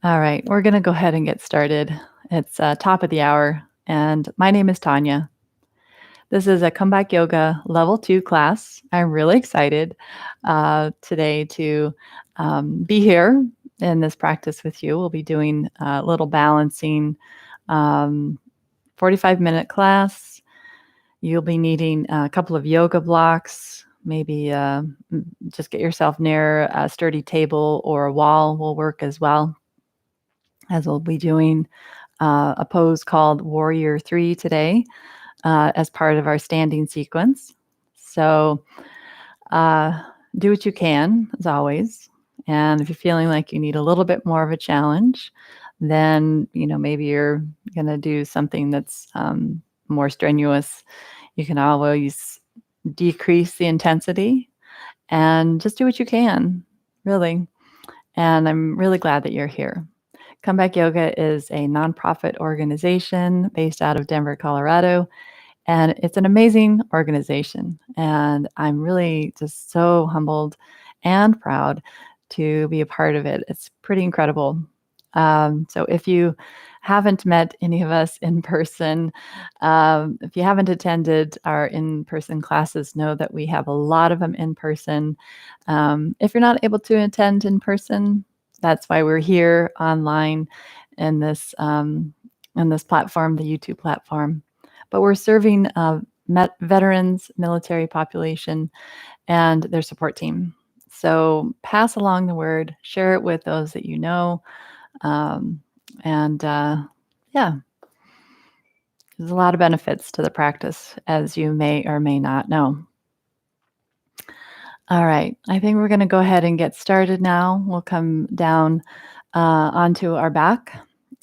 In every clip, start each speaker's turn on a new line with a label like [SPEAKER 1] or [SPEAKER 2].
[SPEAKER 1] All right, we're going to go ahead and get started. It's top of the hour, and my name is Tonya. This is a comeback yoga level 2 class. I'm really excited today to be here in this practice with you. We'll be doing a little balancing 45-minute class. You'll be needing a couple of yoga blocks. Maybe just get yourself near a sturdy table or a wall will work as well, as we'll be doing a pose called Warrior 3 today as part of our standing sequence. So do what you can, as always. And if you're feeling like you need a little bit more of a challenge, then, maybe you're going to do something that's more strenuous. You can always decrease the intensity and just do what you can, really. And I'm really glad that you're here. Comeback Yoga is a nonprofit organization based out of Denver, Colorado, and it's an amazing organization. And I'm really just so humbled and proud to be a part of it. It's pretty incredible. So if you haven't met any of us in person, if you haven't attended our in-person classes, know that we have a lot of them in person. If you're not able to attend in person, that's why we're here online in this platform, the YouTube platform. But we're serving veterans, military population, and their support team. So pass along the word, share it with those that you know. Yeah, there's a lot of benefits to the practice, as you may or may not know. All right, I think we're going to go ahead and get started now. We'll come down onto our back.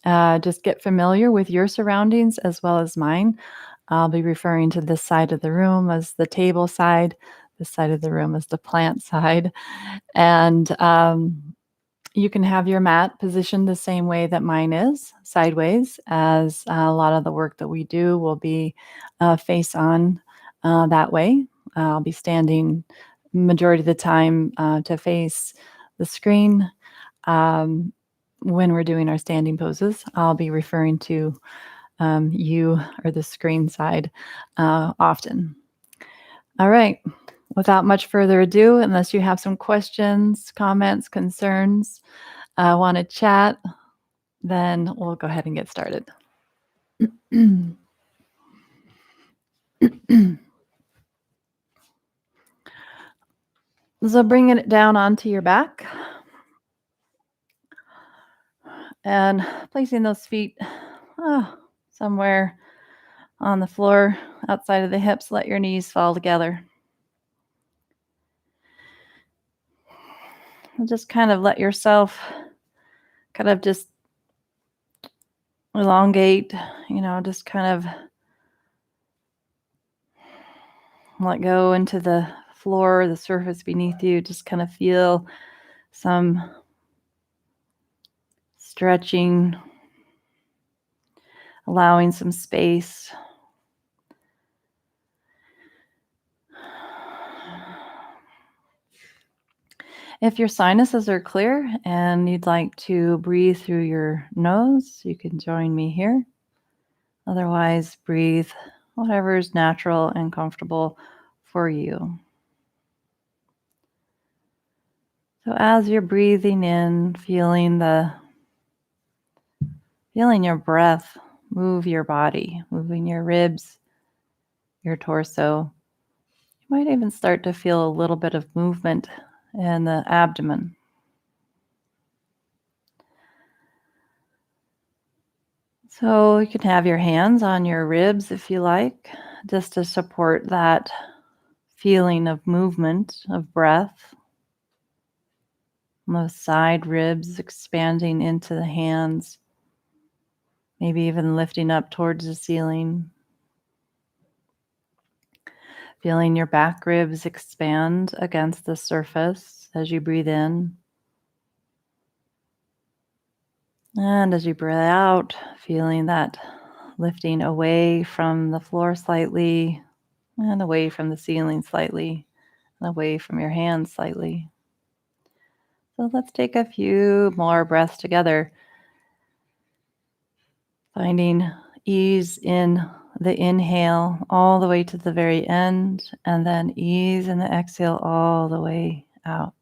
[SPEAKER 1] Just get familiar with your surroundings as well as mine. I'll be referring to this side of the room as the table side, this side of the room as the plant side. And you can have your mat positioned the same way that mine is, sideways, as a lot of the work that we do will be face on that way. I'll be standing majority of the time to face the screen. When we're doing our standing poses, I'll be referring to you or the screen side often. All right. Without much further ado, unless you have some questions, comments, concerns, want to chat, then we'll go ahead and get started. So bringing it down onto your back and placing those feet somewhere on the floor outside of the hips. Let your knees fall together. And just kind of let yourself kind of just elongate, just kind of let go into the floor, the surface beneath you. Just kind of feel some stretching, allowing some space. If your sinuses are clear and you'd like to breathe through your nose, you can join me here. Otherwise, breathe whatever is natural and comfortable for you. So as you're breathing in, feeling your breath move your body, moving your ribs, your torso. You might even start to feel a little bit of movement in the abdomen. So you can have your hands on your ribs if you like, just to support that feeling of movement, of breath. Those side ribs expanding into the hands, maybe even lifting up towards the ceiling. Feeling your back ribs expand against the surface as you breathe in. And as you breathe out, feeling that lifting away from the floor slightly and away from the ceiling slightly and away from your hands slightly. So let's take a few more breaths together. Finding ease in the inhale all the way to the very end, and then ease in the exhale all the way out.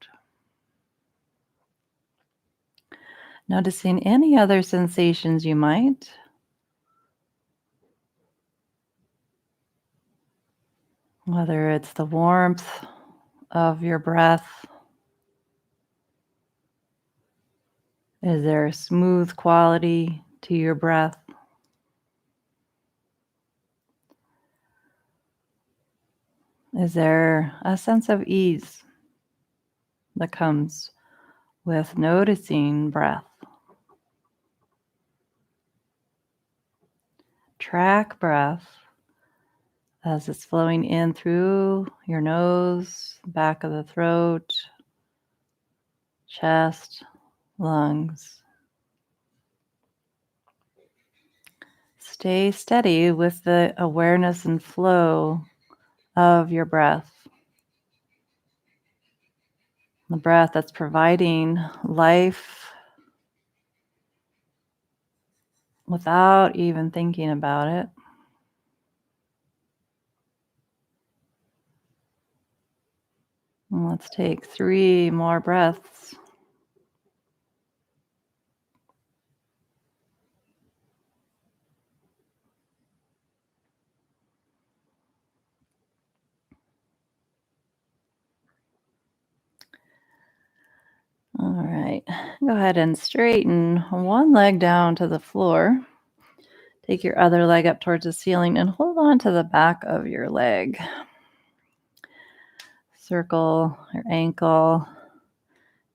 [SPEAKER 1] Noticing any other sensations you might, whether it's the warmth of your breath. Is there a smooth quality to your breath? Is there a sense of ease that comes with noticing breath? Track breath as it's flowing in through your nose, back of the throat, chest, lungs. Stay steady with the awareness and flow of your breath. The breath that's providing life without even thinking about it. And let's take 3 more breaths. All right, go ahead and straighten one leg down to the floor. Take your other leg up towards the ceiling and hold on to the back of your leg. Circle your ankle.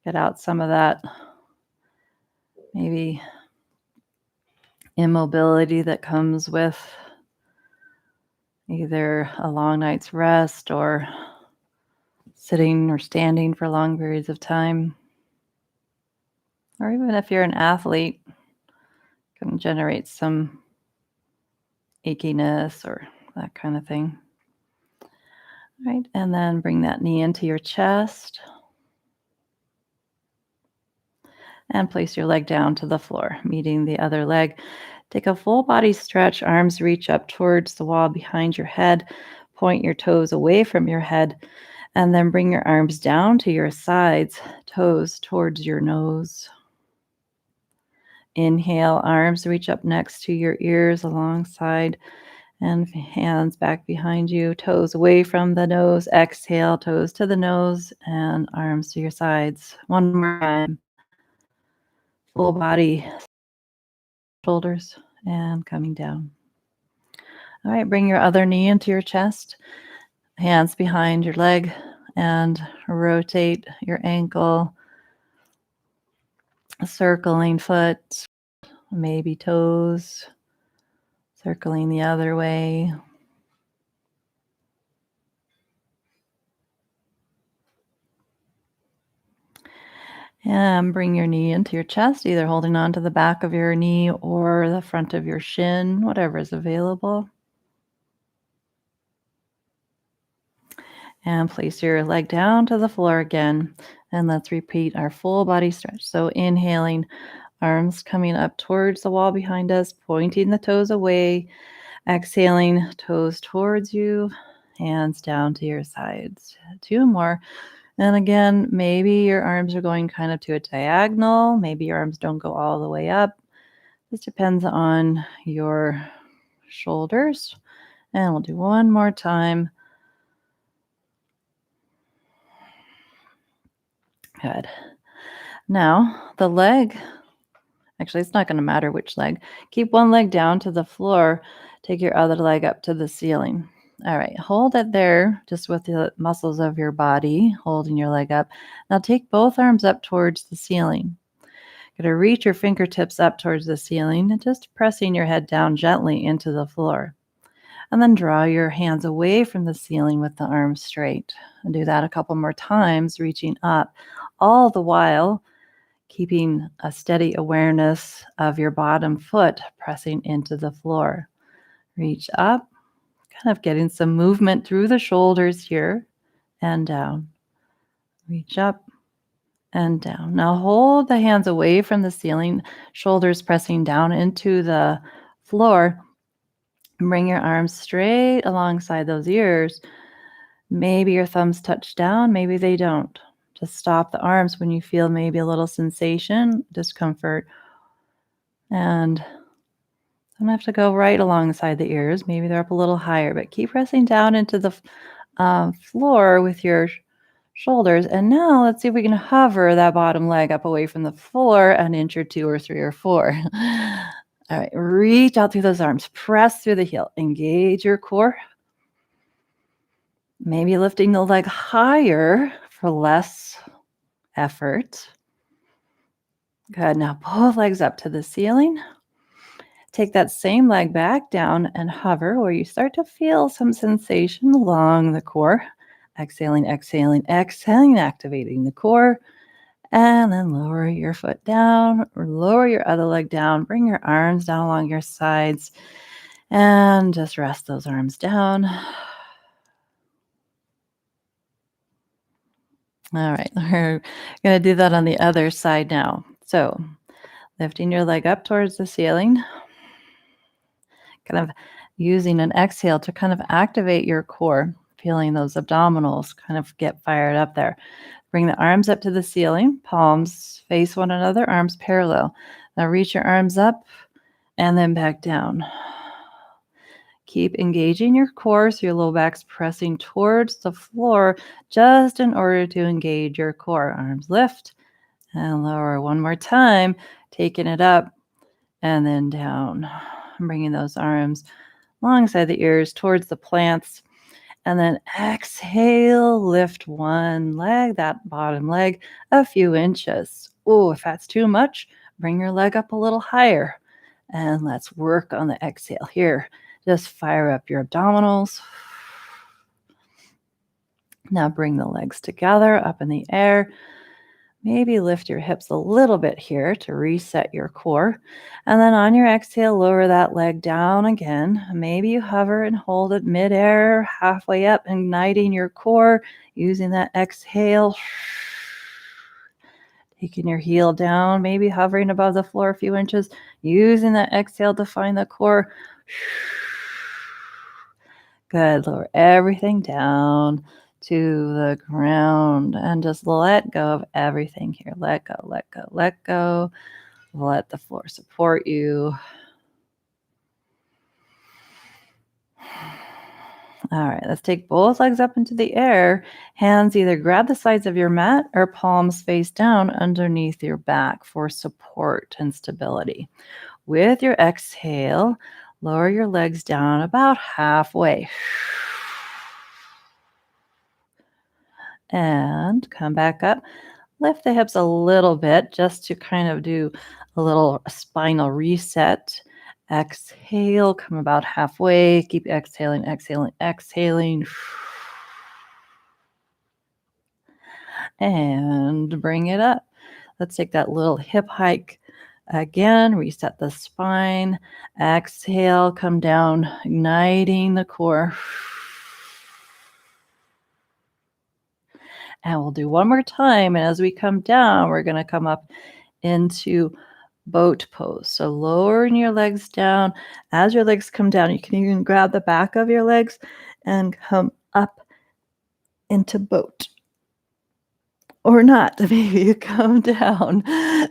[SPEAKER 1] Get out some of that maybe immobility that comes with either a long night's rest or sitting or standing for long periods of time. Or even if you're an athlete, can generate some achiness or that kind of thing. All right, and then bring that knee into your chest and place your leg down to the floor, meeting the other leg. Take a full body stretch, arms reach up towards the wall behind your head, point your toes away from your head, and then bring your arms down to your sides, toes towards your nose. Inhale, arms reach up next to your ears alongside, and hands back behind you, toes away from the nose. Exhale, toes to the nose and arms to your sides. One more time. Full body, shoulders, and coming down. All right, bring your other knee into your chest, hands behind your leg, and rotate your ankle, circling foot, maybe toes, circling the other way. And bring your knee into your chest, either holding on to the back of your knee or the front of your shin, whatever is available. And place your leg down to the floor again. And let's repeat our full body stretch. So inhaling, arms coming up towards the wall behind us, pointing the toes away. Exhaling, toes towards you, hands down to your sides. 2 more. And again, maybe your arms are going kind of to a diagonal. Maybe your arms don't go all the way up. This depends on your shoulders. And we'll do one more time. Good. Now, the leg, actually, it's not going to matter which leg. Keep one leg down to the floor. Take your other leg up to the ceiling. All right, hold it there just with the muscles of your body, holding your leg up. Now take both arms up towards the ceiling. You're going to reach your fingertips up towards the ceiling and just pressing your head down gently into the floor. And then draw your hands away from the ceiling with the arms straight. And do that a couple more times, reaching up, all the while keeping a steady awareness of your bottom foot pressing into the floor. Reach up, kind of getting some movement through the shoulders here and down. Reach up and down. Now hold the hands away from the ceiling, shoulders pressing down into the floor. Bring your arms straight alongside those ears. Maybe your thumbs touch down, maybe they don't. Just stop the arms when you feel maybe a little sensation, discomfort, and don't have to go right alongside the ears. Maybe they're up a little higher, but keep pressing down into the floor with your shoulders. And now let's see if we can hover that bottom leg up away from the floor an inch or two or three or four. All right, reach out through those arms, press through the heel, engage your core. Maybe lifting the leg higher for less effort. Good. Now both legs up to the ceiling. Take that same leg back down and hover where you start to feel some sensation along the core. Exhaling, exhaling, exhaling, activating the core. And then lower your foot down, or lower your other leg down. Bring your arms down along your sides and just rest those arms down. All right, we're going to do that on the other side now. So lifting your leg up towards the ceiling, kind of using an exhale to kind of activate your core, feeling those abdominals kind of get fired up there. Bring the arms up to the ceiling, palms face one another, arms parallel. Now reach your arms up and then back down. Keep engaging your core so your low back's pressing towards the floor just in order to engage your core. Arms lift and lower one more time, taking it up and then down. Bringing those arms alongside the ears towards the plants. And then exhale, lift one leg, that bottom leg, a few inches. Oh, if that's too much, bring your leg up a little higher. And let's work on the exhale here. Just fire up your abdominals. Now bring the legs together up in the air. Maybe lift your hips a little bit here to reset your core. And then on your exhale, lower that leg down again. Maybe you hover and hold it midair, halfway up, igniting your core, using that exhale. Taking your heel down, maybe hovering above the floor a few inches, using that exhale to find the core. Good. Lower everything down to the ground and just let go of everything here. Let go, let go, let go. Let the floor support you. All right, let's take both legs up into the air. Hands either grab the sides of your mat or palms face down underneath your back for support and stability. With your exhale, lower your legs down about halfway. And come back up. Lift the hips a little bit just to kind of do a little spinal reset. Exhale, come about halfway. Keep exhaling, exhaling, exhaling. And bring it up. Let's take that little hip hike again. Reset the spine. Exhale, come down, igniting the core. And we'll do one more time. And as we come down, we're going to come up into boat pose. So lowering your legs down. As your legs come down, you can even grab the back of your legs and come up into boat. Or not. Maybe you come down.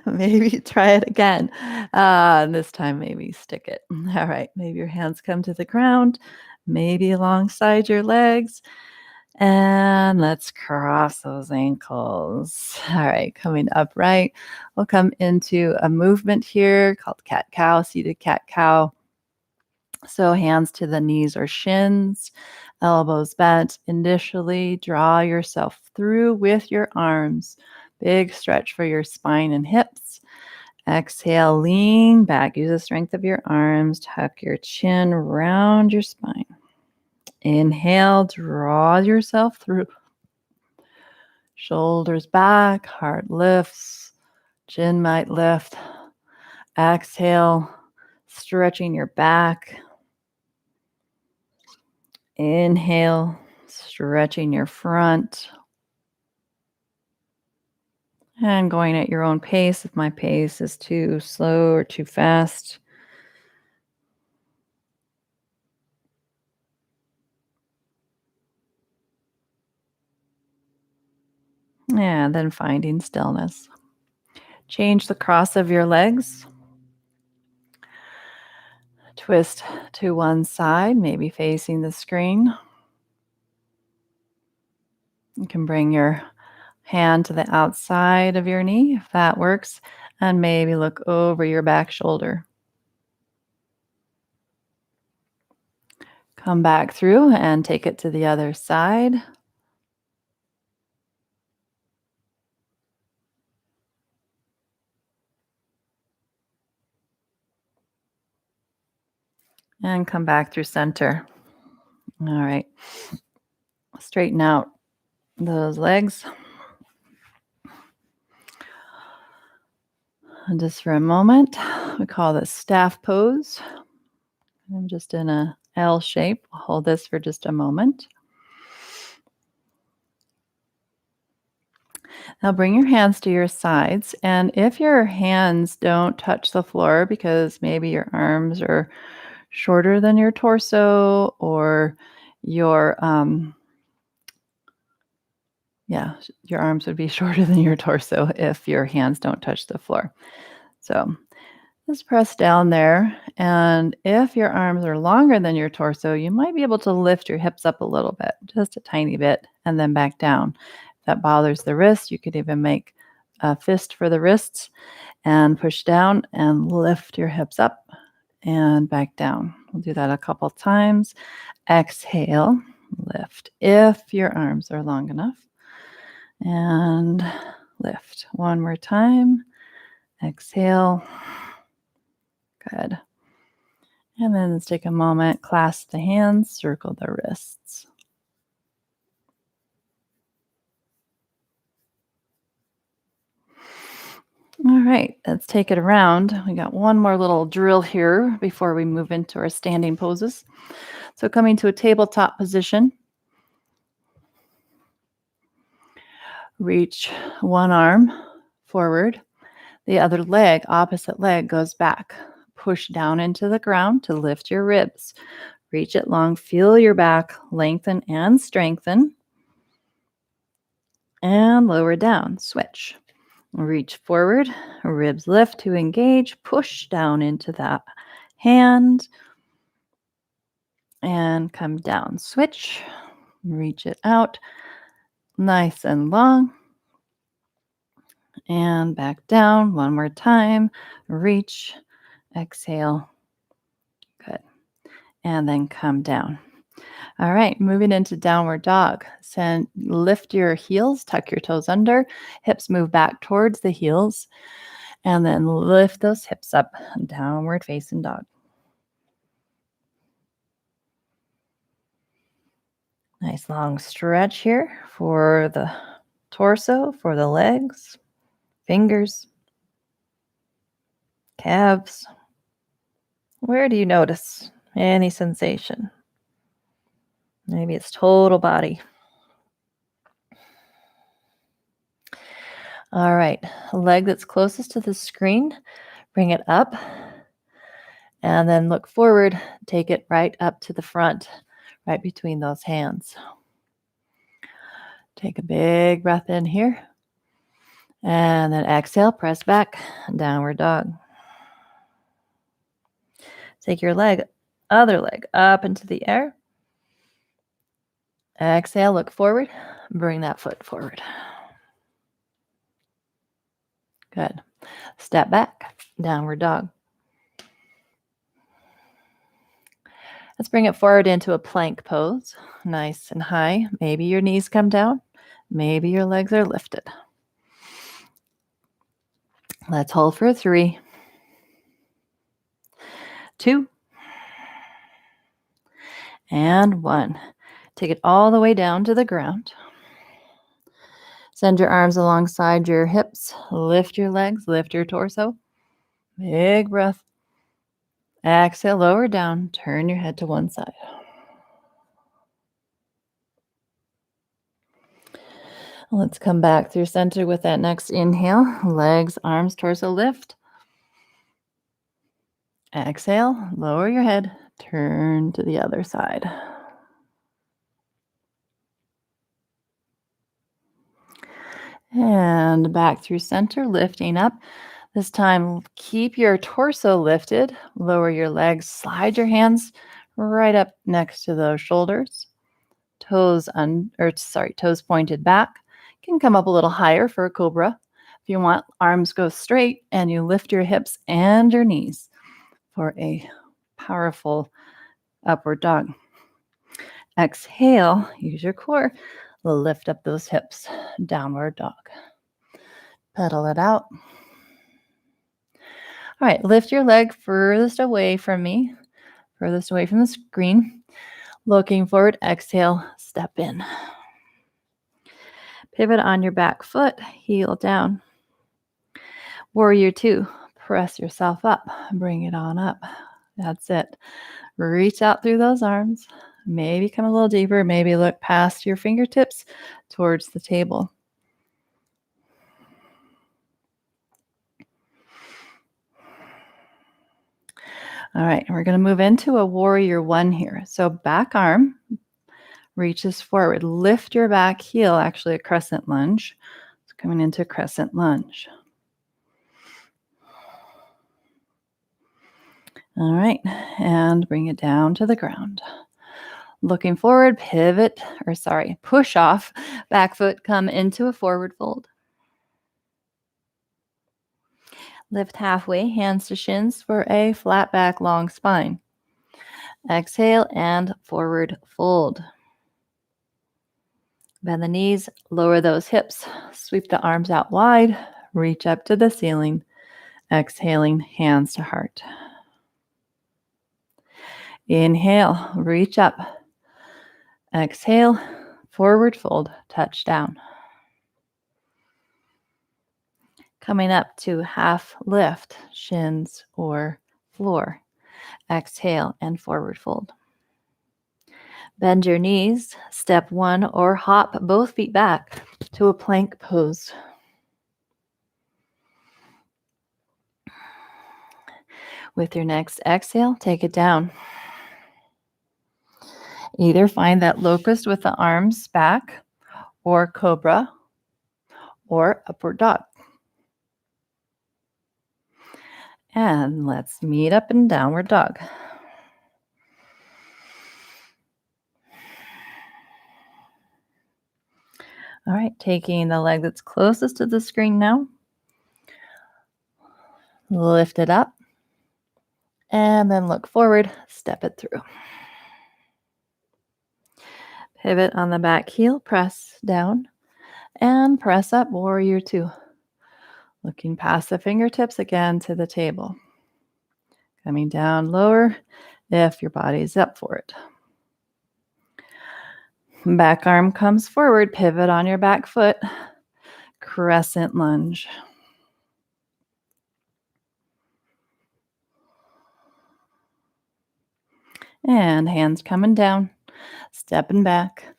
[SPEAKER 1] Maybe try it again. And this time, maybe stick it. All right. Maybe your hands come to the ground, maybe alongside your legs. And let's cross those ankles. All right, coming upright. We'll come into a movement here called cat-cow, seated cat-cow. So hands to the knees or shins, elbows bent. Initially, draw yourself through with your arms. Big stretch for your spine and hips. Exhale, lean back. Use the strength of your arms. Tuck your chin around your spine. Inhale, draw yourself through. Shoulders back, heart lifts, chin might lift. Exhale, stretching your back. Inhale, stretching your front. And going at your own pace. If my pace is too slow or too fast, And then finding stillness. Change the cross of your legs. Twist to one side, maybe facing the screen. You can bring your hand to the outside of your knee if that works, and maybe look over your back shoulder. Come back through and take it to the other side. And come back through center. All right. Straighten out those legs. And just for a moment, we call this staff pose. I'm just in a L shape. We'll hold this for just a moment. Now bring your hands to your sides. And if your hands don't touch the floor because maybe your arms are shorter than your torso, or your your arms would be shorter than your torso if your hands don't touch the floor. So just press down there. And if your arms are longer than your torso, you might be able to lift your hips up a little bit, just a tiny bit, and then back down. If that bothers the wrist, you could even make a fist for the wrists and push down and lift your hips up and back down. We'll do that a couple times. Exhale, lift if your arms are long enough. And lift. One more time. Exhale. Good. And then let's take a moment, clasp the hands, circle the wrists. All right, let's take it around. We got one more little drill here before we move into our standing poses. So coming to a tabletop position, reach one arm forward, the other leg, opposite leg, goes back. Push down into the ground to lift your ribs. Reach it long, feel your back lengthen and strengthen. And lower down, switch. Reach forward, ribs lift to engage, push down into that hand, and come down. Switch, reach it out, nice and long, and back down. One more time, reach, exhale, good, and then come down. All right, moving into downward dog. Lift your heels, tuck your toes under, hips move back towards the heels, and then lift those hips up, downward facing dog. Nice long stretch here for the torso, for the legs, fingers, calves. Where do you notice any sensation? Maybe it's total body. All right, leg that's closest to the screen, bring it up, and then look forward, take it right up to the front, right between those hands. Take a big breath in here, and then exhale, press back, downward dog. Take your other leg up into the air. Exhale, look forward, bring that foot forward. Good. Step back, downward dog. Let's bring it forward into a plank pose, nice and high. Maybe your knees come down, maybe your legs are lifted. Let's hold for 3, 2, and 1. Take it all the way down to the ground. Send your arms alongside your hips. Lift your legs, lift your torso. Big breath. Exhale, lower down. Turn your head to one side. Let's come back through center with that next inhale. Legs, arms, torso lift. Exhale, lower your head. Turn to the other side. And back through center, lifting up. This time, keep your torso lifted. Lower your legs. Slide your hands right up next to those shoulders. Toes pointed back. Can come up a little higher for a cobra. If you want, arms go straight and you lift your hips and your knees for a powerful upward dog. Exhale, use your core. Lift up those hips. Downward dog. Pedal it out. All right, lift your leg furthest away from me, furthest away from the screen. Looking forward, exhale, step in. Pivot on your back foot, heel down. Warrior two, press yourself up, bring it on up. That's it. Reach out through those arms. Maybe come a little deeper, maybe look past your fingertips towards the table. All right, we're going to move into a warrior one here. So back arm reaches forward. Lift your back heel, actually a crescent lunge. It's coming into crescent lunge. All right, and bring it down to the ground. Looking forward, push off. Back foot, come into a forward fold. Lift halfway, hands to shins for a flat back, long spine. Exhale and forward fold. Bend the knees, lower those hips, sweep the arms out wide, reach up to the ceiling. Exhaling, hands to heart. Inhale, reach up. Exhale, forward fold, touch down. Coming up to half lift, shins or floor. Exhale and forward fold. Bend your knees, step one, or hop both feet back to a plank pose. With your next exhale, take it down. Either find that locust with the arms back, or cobra, or upward dog. And let's meet up in downward dog. All right, taking the leg that's closest to the screen now. Lift it up. And then look forward, step it through. Pivot on the back heel, press down, and press up, warrior two. Looking past the fingertips again to the table. Coming down lower if your body's up for it. Back arm comes forward, pivot on your back foot, crescent lunge. And hands coming down, stepping back,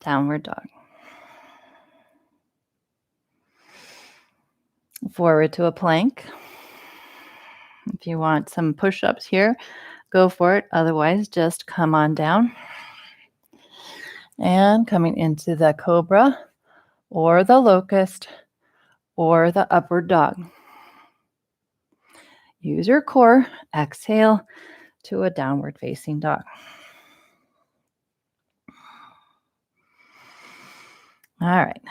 [SPEAKER 1] downward dog. Forward to a plank. If you want some push-ups here, go for it. Otherwise, just come on down. And coming into the cobra or the locust or the upward dog. Use your core. Exhale to a downward facing dog. All right.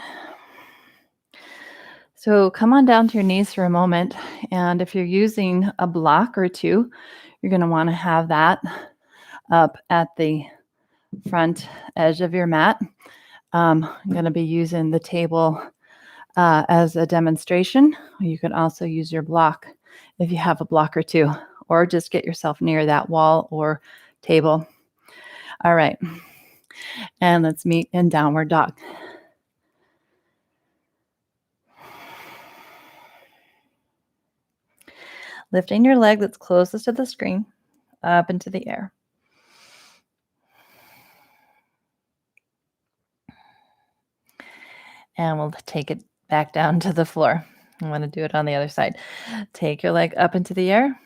[SPEAKER 1] So come on down to your knees for a moment. And if you're using a block or two, you're going to want to have that up at the front edge of your mat. I'm going to be using the table as a demonstration. You can also use your block if you have a block or two, or just get yourself near that wall or table. All right. And let's meet in downward dog. Lifting your leg that's closest to the screen up into the air. And we'll take it back down to the floor. I want to do it on the other side. Take your leg up into the air.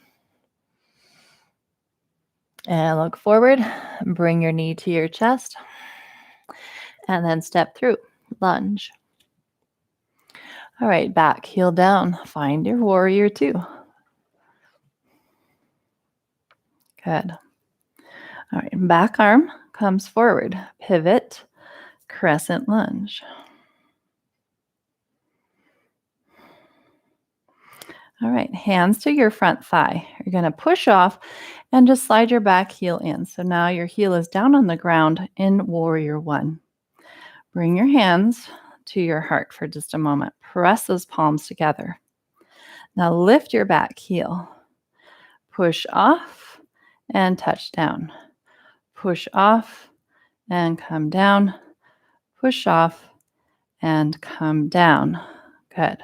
[SPEAKER 1] And look forward. Bring your knee to your chest. And then step through. Lunge. All right, back, heel down. Find your warrior two. Good. All right, back arm comes forward. Pivot, crescent lunge. All right, hands to your front thigh. You're going to push off and just slide your back heel in. So now your heel is down on the ground in warrior one. Bring your hands to your heart for just a moment. Press those palms together. Now lift your back heel. Push off and touch down. Push off and come down. Push off and come down. Good.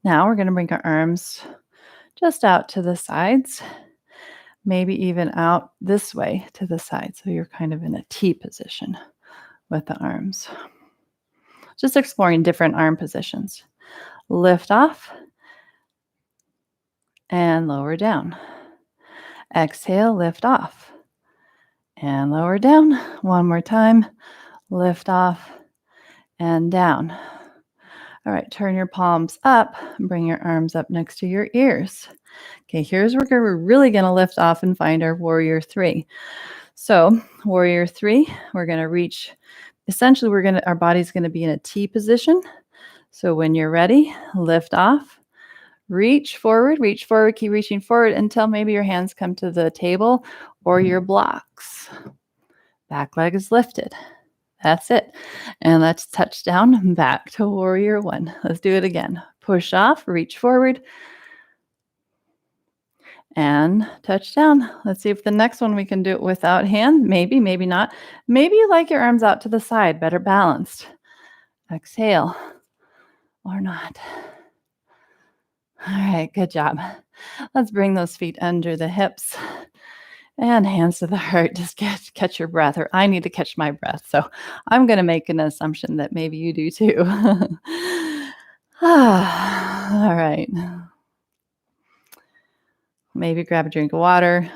[SPEAKER 1] Now we're going to bring our arms just out to the sides, maybe even out this way to the side. So you're kind of in a T position with the arms. Just exploring different arm positions. Lift off and lower down. Exhale, lift off and lower down. One more time. Lift off and down. All right, turn your palms up. Bring your arms up next to your ears. Okay, here's where we're really going to lift off and find our warrior three. So warrior three, we're going to reach, essentially our body's going to be in a T position. So when you're ready, lift off, reach forward, keep reaching forward until maybe your hands come to the table or your blocks. Back leg is lifted. That's it. And let's touch down back to warrior one. Let's do it again. Push off, reach forward, and touch down. Let's see if the next one we can do it without hand. Maybe, maybe not. Maybe you like your arms out to the side, better balanced. Exhale or not. All right, good job. Let's bring those feet under the hips and hands to the heart. Just catch your breath, or I need to catch my breath. So I'm going to make an assumption that maybe you do too. All right. Maybe grab a drink of water.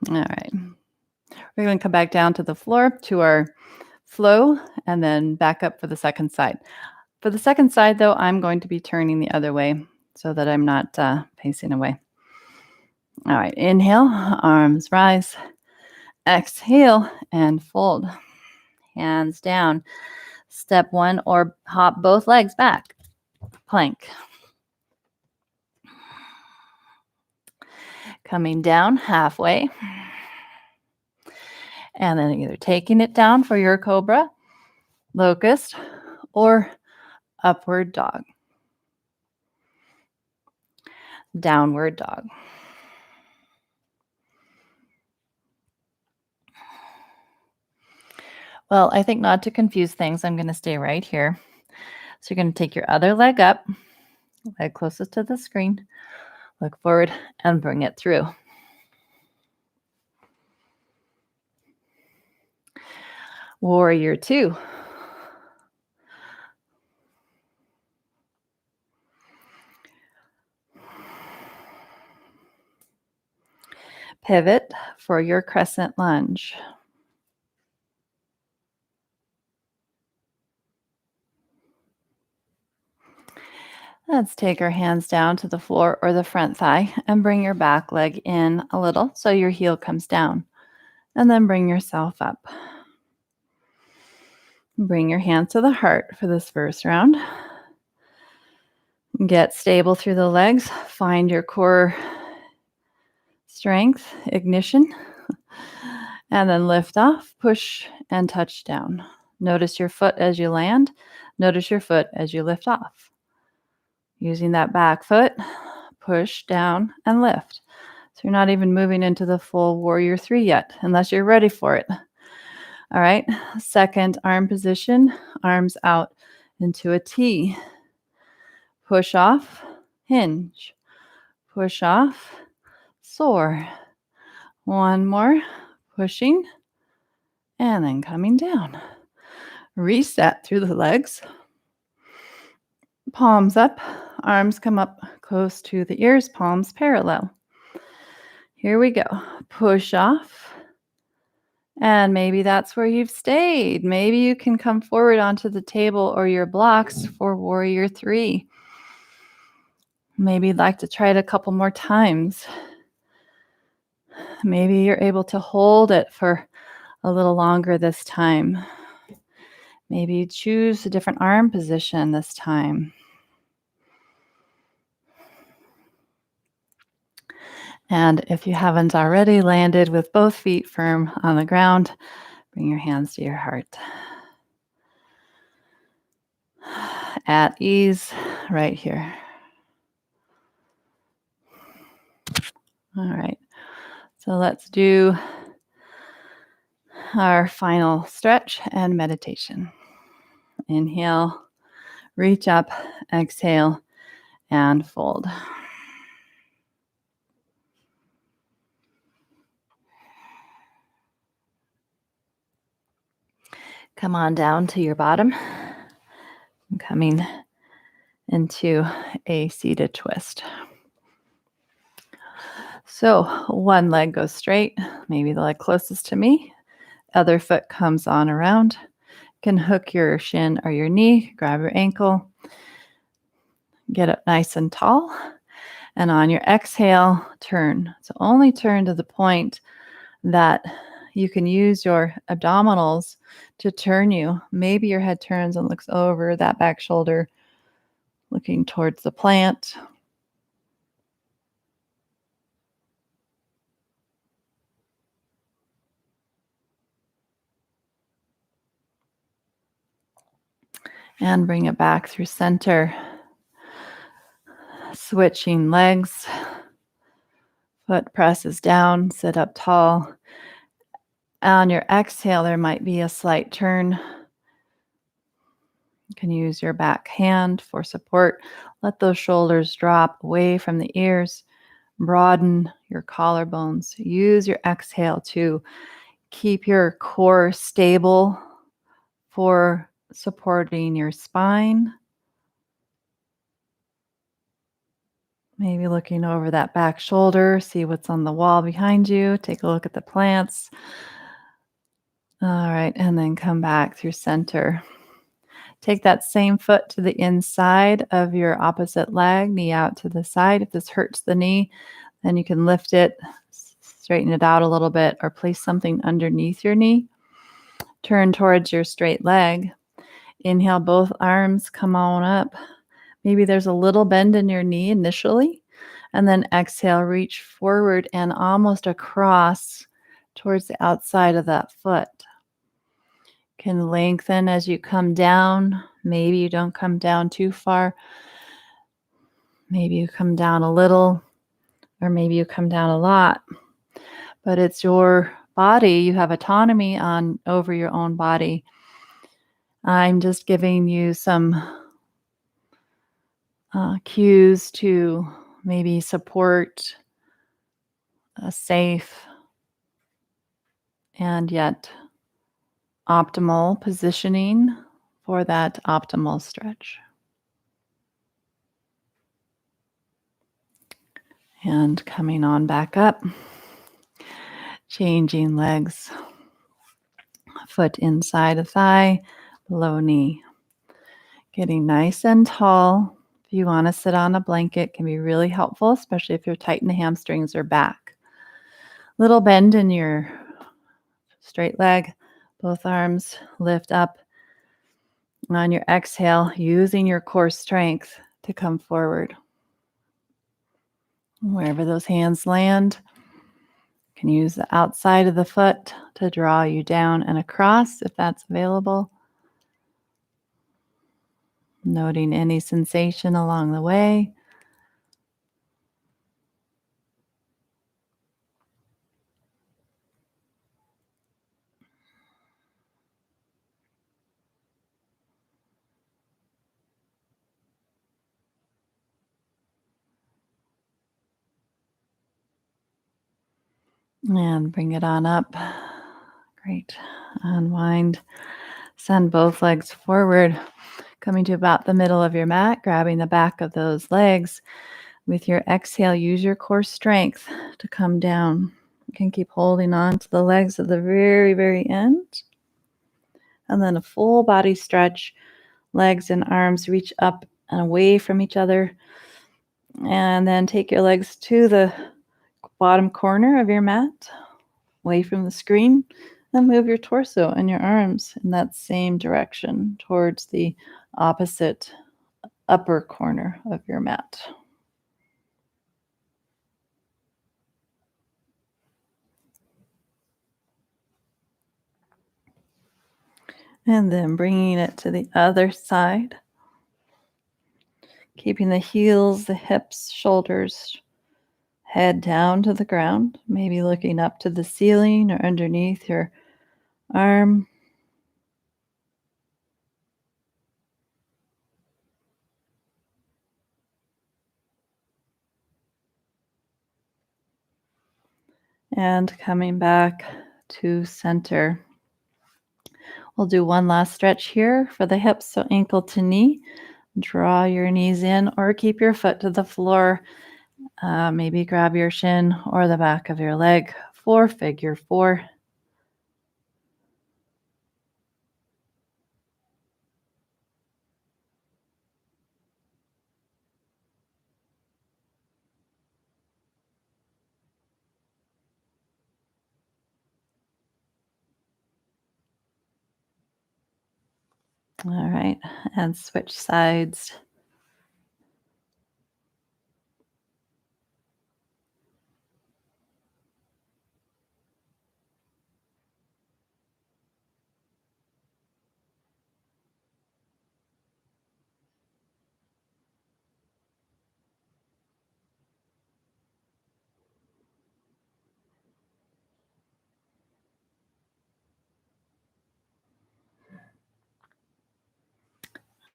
[SPEAKER 1] All right. We're going to come back down to the floor to our flow and then back up for the second side. For the second side, though, I'm going to be turning the other way so that I'm not facing away. All right, inhale, arms rise. Exhale and fold. Hands down. Step one or hop both legs back. Plank. Coming down halfway. And then either taking it down for your cobra, locust, or upward dog. Downward dog. Well, I think not to confuse things, I'm going to stay right here. So you're going to take your other leg up, leg closest to the screen, look forward, and bring it through. Warrior two. Pivot for your crescent lunge. Let's take our hands down to the floor or the front thigh and bring your back leg in a little so your heel comes down. And then bring yourself up. Bring your hands to the heart for this first round. Get stable through the legs. Find your core strength, ignition. And then lift off, push, and touch down. Notice your foot as you land. Notice your foot as you lift off. Using that back foot, push down and lift. So you're not even moving into the full warrior three yet, unless you're ready for it. All right, second arm position, arms out into a T. Push off, hinge. Push off, soar. One more, pushing, and then coming down. Reset through the legs. Palms up, arms come up close to the ears, palms parallel. Here we go. Push off And maybe that's where you've stayed. Maybe you can come forward onto the table or your blocks for warrior three. Maybe you'd like to try it a couple more times. Maybe you're able to hold it for a little longer this time. Maybe you choose a different arm position this time. And if you haven't already landed with both feet firm on the ground, bring your hands to your heart. At ease right here. All right. So let's do our final stretch and meditation. Inhale, reach up, exhale, and fold. Come on down to your bottom. Coming into a seated twist. So one leg goes straight, maybe the leg closest to me. Other foot comes on around. You can hook your shin or your knee, grab your ankle, get up nice and tall. And on your exhale, turn. So only turn to the point that you can use your abdominals to turn you. Maybe your head turns and looks over that back shoulder, looking towards the plant. And bring it back through center. Switching legs. Foot presses down, sit up tall. On your exhale, there might be a slight turn. You can use your back hand for support. Let those shoulders drop away from the ears. Broaden your collarbones. Use your exhale to keep your core stable for supporting your spine. Maybe looking over that back shoulder, see what's on the wall behind you. Take a look at the plants. All right, and then come back through center. Take that same foot to the inside of your opposite leg, knee out to the side. If this hurts the knee, then you can lift it, straighten it out a little bit, or place something underneath your knee. Turn towards your straight leg. Inhale, both arms come on up. Maybe there's a little bend in your knee initially, and then exhale, reach forward and almost across towards the outside of that foot. Can lengthen as you come down. Maybe you don't come down too far. Maybe you come down a little, or maybe you come down a lot. But it's your body. You have autonomy over your own body. I'm just giving you some cues to maybe support a safe and yet optimal positioning for that optimal stretch. And coming on back up, changing legs, foot inside of thigh, below knee. Getting nice and tall. If you want to sit on a blanket, can be really helpful, especially if you're tight in the hamstrings or back. Little bend in your straight leg, both arms lift up. On your exhale, using your core strength to come forward. Wherever those hands land, you can use the outside of the foot to draw you down and across if that's available. Noting any sensation along the way. And bring it on up. Great. Unwind. Send both legs forward, coming to about the middle of your mat, grabbing the back of those legs. With your exhale, use your core strength to come down. You can keep holding on to the legs at the very, very end. And then a full body stretch. Legs and arms reach up and away from each other. And then take your legs to the bottom corner of your mat, away from the screen, and move your torso and your arms in that same direction towards the opposite upper corner of your mat. And then bringing it to the other side, keeping the heels, the hips, shoulders, head down to the ground, maybe looking up to the ceiling or underneath your arm. And coming back to center. We'll do one last stretch here for the hips, so ankle to knee. Draw your knees in or keep your foot to the floor. Maybe grab your shin or the back of your leg for figure four. All right, and switch sides.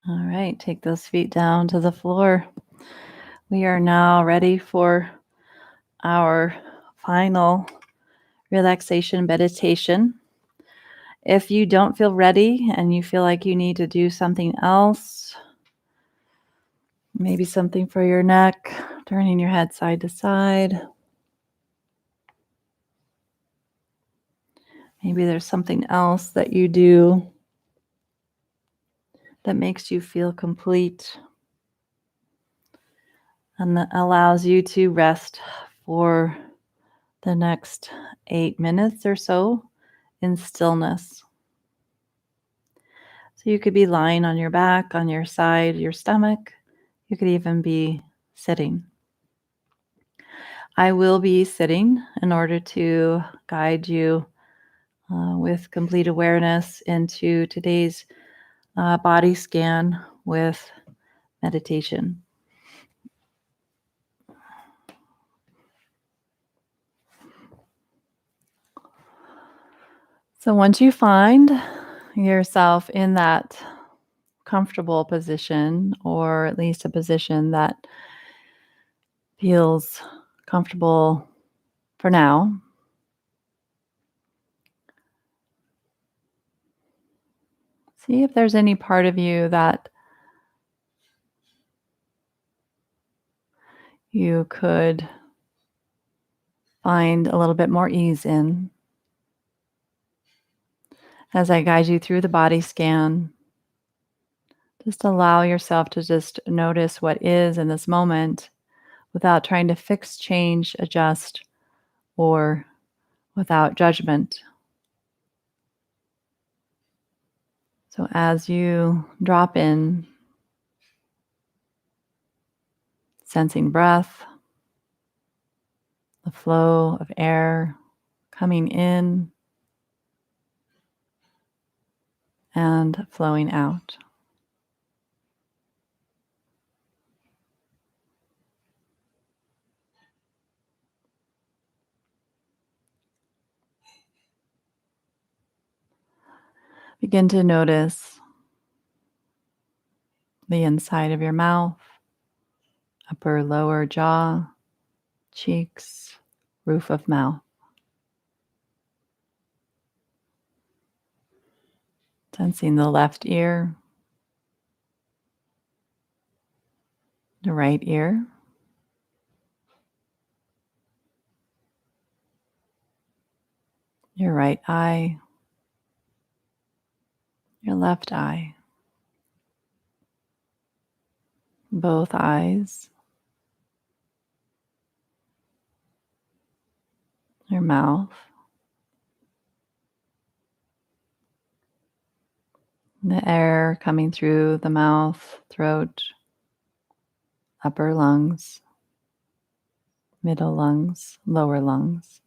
[SPEAKER 1] All right, take those feet down to the floor. We are now ready for our final relaxation meditation. If you don't feel ready and you feel like you need to do something else, maybe something for your neck, turning your head side to side. Maybe there's something else that you do that makes you feel complete and that allows you to rest for the next 8 minutes or so in stillness. So you could be lying on your back, on your side, your stomach. You could even be sitting. I will be sitting in order to guide you with complete awareness into today's body scan with meditation. So once you find yourself in that comfortable position, or at least a position that feels comfortable for now, see if there's any part of you that you could find a little bit more ease in. As I guide you through the body scan, just allow yourself to just notice what is in this moment without trying to fix, change, adjust, or without judgment. So as you drop in, sensing breath, the flow of air coming in and flowing out. Begin to notice the inside of your mouth, upper, lower jaw, cheeks, roof of mouth. Sensing the left ear, the right ear, your right eye, your left eye, both eyes, your mouth, the air coming through the mouth, throat, upper lungs, middle lungs, lower lungs,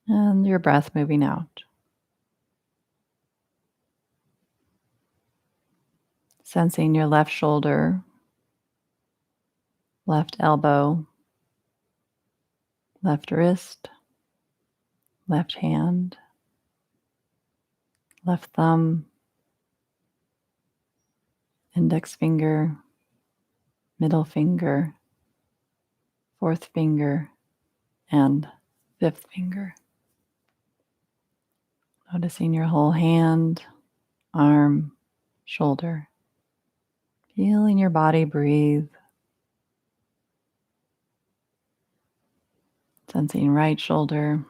[SPEAKER 1] and your breath moving out. Sensing your left shoulder, left elbow, left wrist, left hand, left thumb, index finger, middle finger, fourth finger, and fifth finger. Noticing your whole hand, arm, shoulder. Feeling your body breathe. Sensing right shoulder,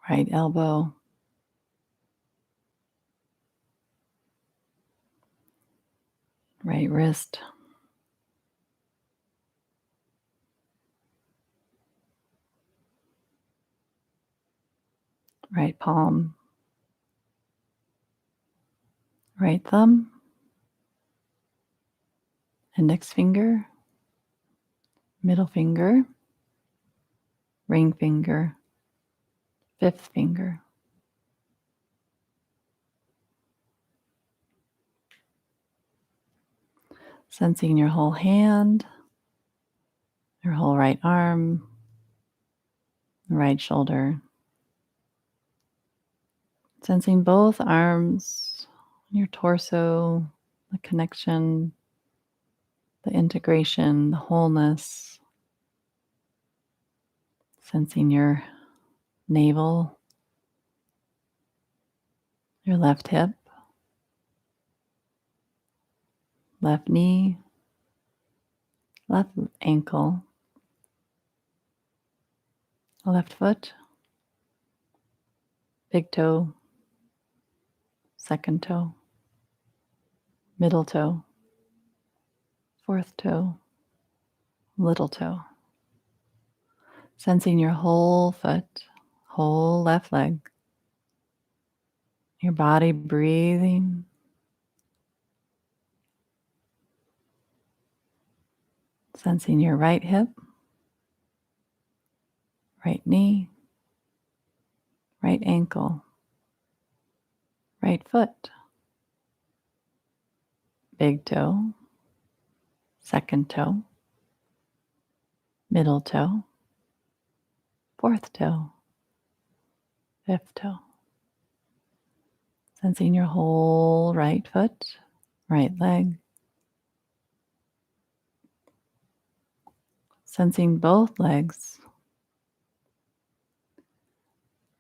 [SPEAKER 1] right elbow, right wrist, right palm, right thumb, index finger, middle finger, ring finger, fifth finger. Sensing your whole hand, your whole right arm, right shoulder. Sensing both arms, your torso, the connection, the integration, the wholeness. Sensing your navel, your left hip, left knee, left ankle, left foot, big toe, second toe, middle toe, fourth toe, little toe. Sensing your whole foot, whole left leg, your body breathing. Sensing your right hip, right knee, right ankle, right foot, big toe, second toe, middle toe, fourth toe, fifth toe. Sensing your whole right foot, right leg. Sensing both legs.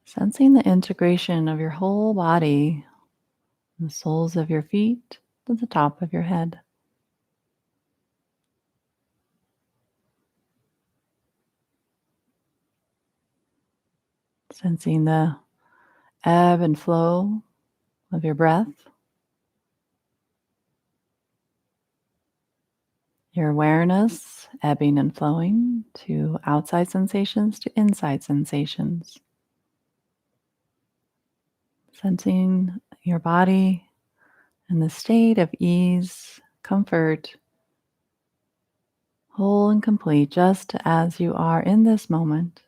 [SPEAKER 1] Sensing the integration of your whole body, the soles of your feet to the top of your head. Sensing the ebb and flow of your breath. Your awareness ebbing and flowing to outside sensations to inside sensations. Sensing your body in the state of ease, comfort, whole and complete, just as you are in this moment.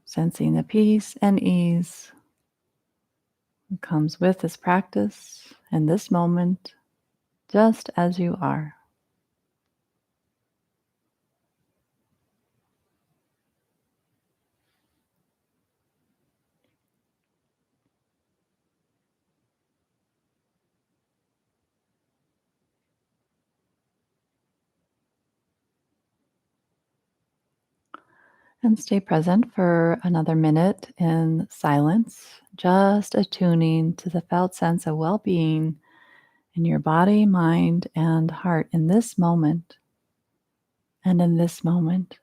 [SPEAKER 1] Sensing the peace and ease that comes with this practice and this moment, just as you are. And stay present for another minute in silence, just attuning to the felt sense of well-being in your body, mind, and heart in this moment, and in this moment,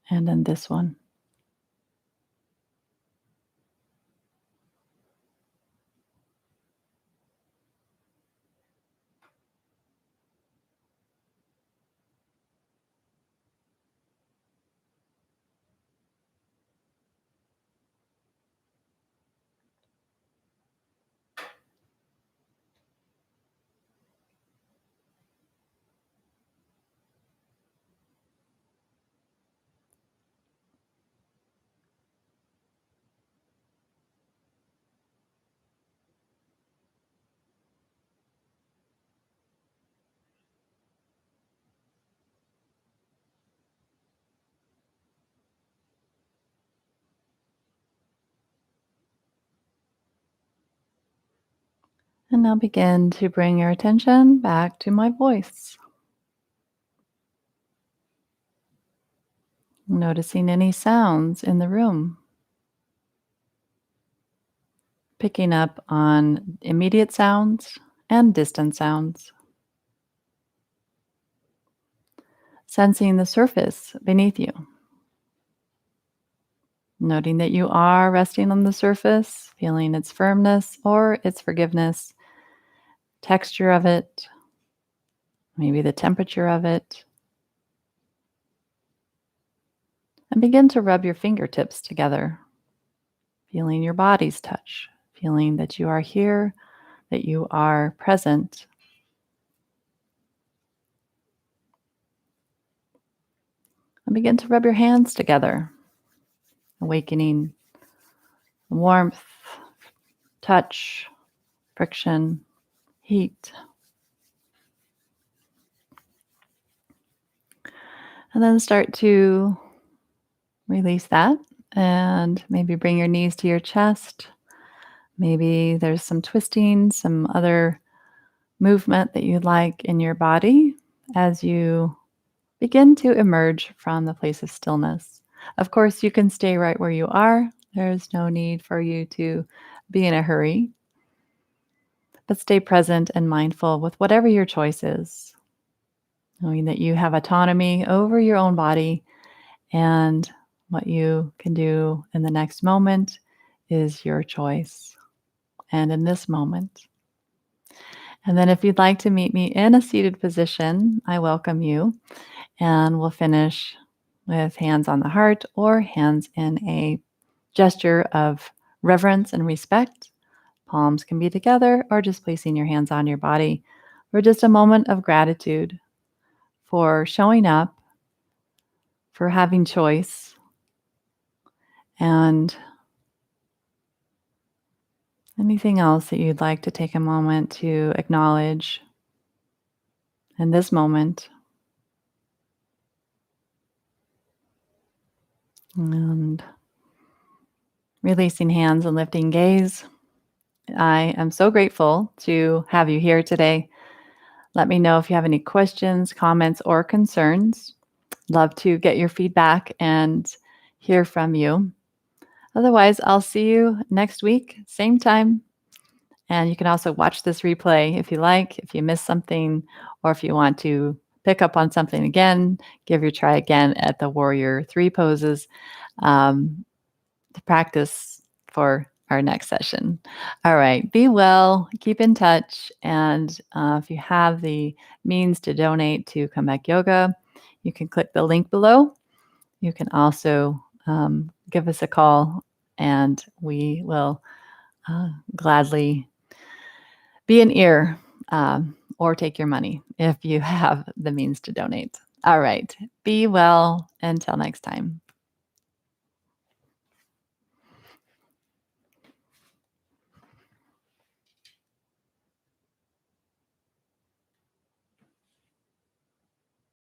[SPEAKER 1] and in this one. And now begin to bring your attention back to my voice. Noticing any sounds in the room. Picking up on immediate sounds and distant sounds. Sensing the surface beneath you. Noting that you are resting on the surface, feeling its firmness or its forgiveness, texture of it, maybe the temperature of it. And begin to rub your fingertips together, feeling your body's touch, feeling that you are here, that you are present. And begin to rub your hands together, awakening warmth, touch, friction, heat. And then start to release that and maybe bring your knees to your chest. Maybe there's some twisting, some other movement that you'd like in your body as you begin to emerge from the place of stillness. Of course, you can stay right where you are. There's no need for you to be in a hurry, but stay present and mindful with whatever your choice is, knowing that you have autonomy over your own body, and what you can do in the next moment is your choice, and in this moment. And then if you'd like to meet me in a seated position, I welcome you. And we'll finish with hands on the heart or hands in a gesture of reverence and respect. Palms can be together or just placing your hands on your body for just a moment of gratitude for showing up, for having choice, and anything else that you'd like to take a moment to acknowledge in this moment. And releasing hands and lifting gaze. I am so grateful to have you here today. Let me know if you have any questions, comments, or concerns. Love to get your feedback and hear from you. Otherwise, I'll see you next week, same time. And you can also watch this replay if you like, if you missed something, or if you want to pick up on something again, give your try again at the Warrior 3 poses to practice for our next session. All right, be well, keep in touch, and if you have the means to donate to Comeback Yoga, you can click the link below. You can also give us a call, and we will gladly be an ear or take your money if you have the means to donate. All right, be well until next time.